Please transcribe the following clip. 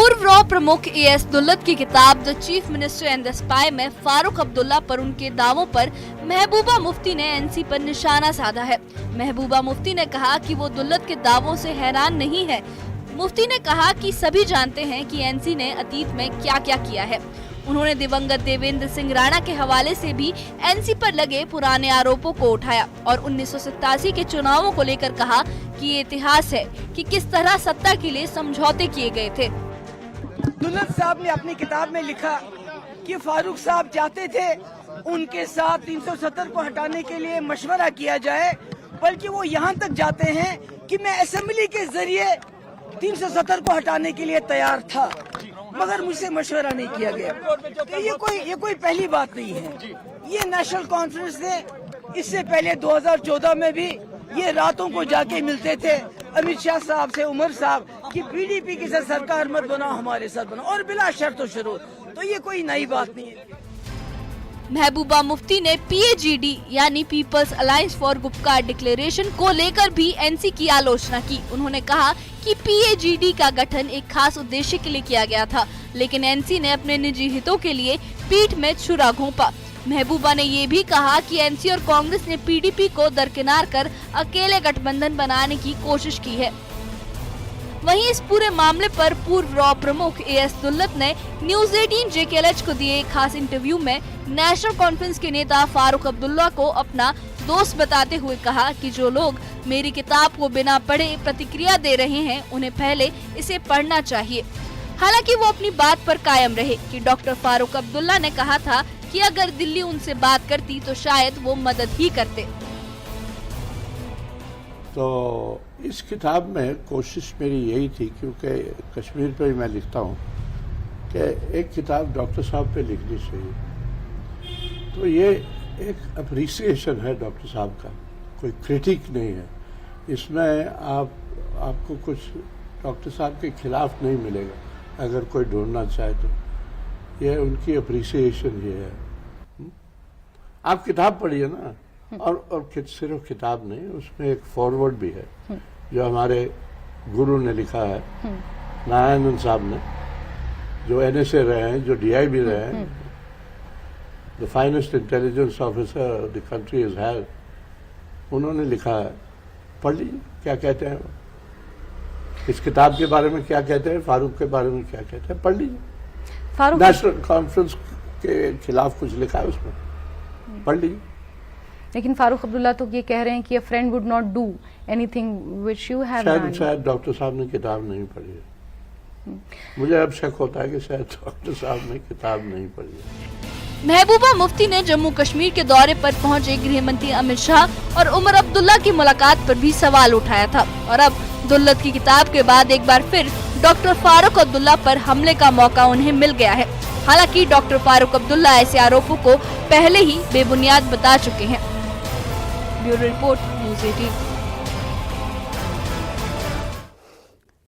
पूर्व रॉ प्रमुख एएस दुल्लत की किताब the chief minister and the spy में फारूक अब्दुल्ला पर उनके दावों पर महबूबा मुफ्ती ने एनसी पर निशाना साधा है। महबूबा मुफ्ती ने कहा कि वो दुल्लत के दावों से हैरान नहीं है। मुफ्ती ने कहा कि सभी जानते हैं कि एनसी ने अतीत में क्या क्या किया है। उन्होंने दिवंगत देवेंद्र सिंह राणा के हवाले से भी एनसी पर लगे पुराने आरोपों को उठाया और 1987 के चुनावों को लेकर कहा कि ये इतिहास है कि किस तरह सत्ता के लिए समझौते किए गए थे। दुल्लत साहब ने अपनी किताब में लिखा कि फारूक साहब चाहते थे उनके साथ 370 को हटाने के लिए मशवरा किया जाए, बल्कि वो यहाँ तक जाते हैं कि मैं असेंबली के जरिए 370 को हटाने के लिए तैयार था, मगर मुझसे मशवरा नहीं किया गया। तो ये कोई पहली बात नहीं है। ये नेशनल कॉन्फ्रेंस ने इससे पहले 2014 में भी ये रातों को जाके मिलते थे अमित शाह साहब से, उमर साहब कि पीडीपी की सरकार मत बनाओ, हमारे साथ बनाओ, और बिला शर्त व शुरूत। तो ये कोई नई बात नहीं है। महबूबा मुफ्ती ने पीएजीडी यानी people's alliance for Gupkar declaration को लेकर भी एनसी की आलोचना की। उन्होंने कहा कि पीएजीडी का गठन एक खास उद्देश्य के लिए किया गया था, लेकिन एनसी ने अपने निजी हितों के लिए पीठ में छुरा घोंपा। महबूबा ने ये भी कहा कि एनसी और कांग्रेस ने पीडीपी को दरकिनार कर अकेले गठबंधन बनाने की कोशिश की है। वहीं इस पूरे मामले पर पूर्व रॉ प्रमुख एएस दुल्लत ने न्यूज 18 JKLH को दिए एक खास इंटरव्यू में नेशनल कॉन्फ्रेंस के नेता फारूक अब्दुल्ला को अपना दोस्त बताते हुए कहा कि जो लोग मेरी किताब को बिना पढ़े प्रतिक्रिया दे रहे हैं, उन्हें पहले इसे पढ़ना चाहिए। हालांकि वो अपनी बात पर कायम रहे कि डॉक्टर फारूक अब्दुल्ला ने कहा था कि अगर दिल्ली उनसे बात करती तो शायद वो मदद ही करते। तो इस किताब में कोशिश मेरी यही थी, क्योंकि कश्मीर पे मैं लिखता हूँ, कि एक किताब डॉक्टर साहब पे लिखनी चाहिए। तो ये एक अप्रिसिएशन है डॉक्टर साहब का, कोई क्रिटिक नहीं है इसमें। आपको कुछ डॉक्टर साहब के खिलाफ नहीं मिलेगा अगर कोई ढूंढना चाहे तो। ये उनकी अप्रिसिएशन ये है। आप किताब पढ़िए ना, और सिर्फ किताब नहीं, उसमें एक फॉरवर्ड भी है जो हमारे गुरु ने लिखा है, नारायणन साहब ने, जो NSA रहे हैं, जो DI भी रहे हैं, the finest intelligence officer the country is had. उन्होंने लिखा है, पढ़ लीजिए क्या कहते हैं इस किताब के बारे में, क्या कहते हैं फारूक के बारे में, क्या कहते हैं, पढ़ लीजिए। नेशनल कॉन्फ्रेंस के खिलाफ कुछ लिखा है उसमें, पढ़ लीजिए। लेकिन फारूक अब्दुल्ला तो ये कह रहे हैं कि अ friend would not do anything which you have done. शायद डॉक्टर साहब ने किताब नहीं पढ़ी है। मुझे अब शक होता है कि शायद डॉक्टर साहब ने किताब नहीं पढ़ी है। महबूबा मुफ्ती ने जम्मू कश्मीर के दौरे पर पहुंचे गृह मंत्री अमित शाह और उमर अब्दुल्ला की मुलाकात पर भी सवाल उठाया था। और अब दुल्लत की किताब के बाद एक बार फिर डॉक्टर फारूक अब्दुल्ला पर हमले का मौका उन्हें मिल गया है। हालांकि डॉक्टर फारूक अब्दुल्ला ऐसे आरोपों को पहले ही बेबुनियाद बता चुके हैं। Bureau report, news 18।